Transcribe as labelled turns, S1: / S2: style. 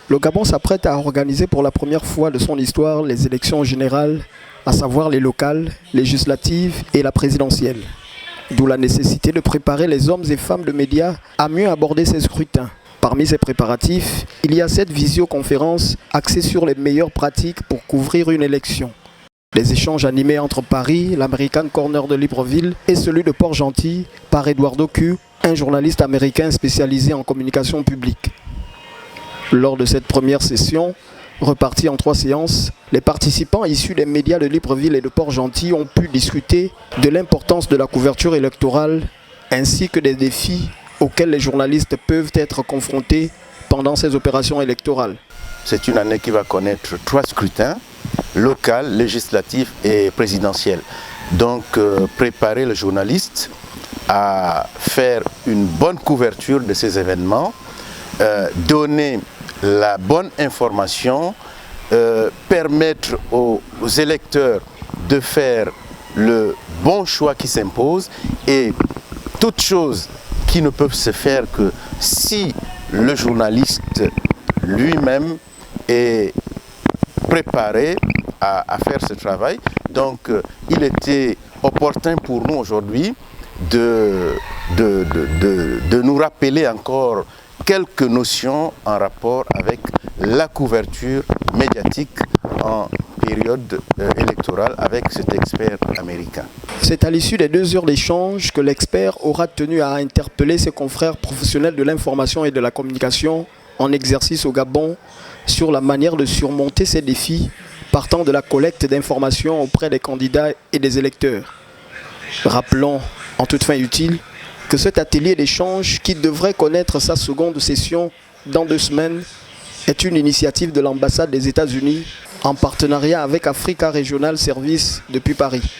S1: Le Gabon s'apprête à organiser pour la première fois de son histoire les élections générales, à savoir les locales, législatives et la présidentielle. D'où la nécessité de préparer les hommes et femmes de médias à mieux aborder ces scrutins. Parmi ces préparatifs, il y a cette visioconférence axée sur les meilleures pratiques pour couvrir une élection. Des échanges animés entre Paris, l'American Corner de Libreville et celui de Port-Gentil par Eduardo Q, un journaliste américain spécialisé en communication publique. Lors de cette première session, repartie en 3 séances, les participants issus des médias de Libreville et de Port-Gentil ont pu discuter de l'importance de la couverture électorale ainsi que des défis auxquels les journalistes peuvent être confrontés pendant ces opérations électorales.
S2: C'est une année qui va connaître 3 scrutins, local, législatif et présidentiel. Donc préparer le journaliste à faire une bonne couverture de ces événements, donner la bonne information, permettre aux électeurs de faire le bon choix qui s'impose et toutes choses qui ne peuvent se faire que si le journaliste lui-même est préparé à faire ce travail. Donc il était opportun pour nous aujourd'hui de nous rappeler encore quelques notions en rapport avec la couverture médiatique en période électorale avec cet expert américain.
S1: C'est à l'issue des 2 heures d'échange que l'expert aura tenu à interpeller ses confrères professionnels de l'information et de la communication en exercice au Gabon sur la manière de surmonter ces défis partant de la collecte d'informations auprès des candidats et des électeurs. Rappelons, en toute fin utile, que cet atelier d'échange, qui devrait connaître sa seconde session dans 2 semaines, est une initiative de l'ambassade des États-Unis en partenariat avec Africa Regional Service depuis Paris.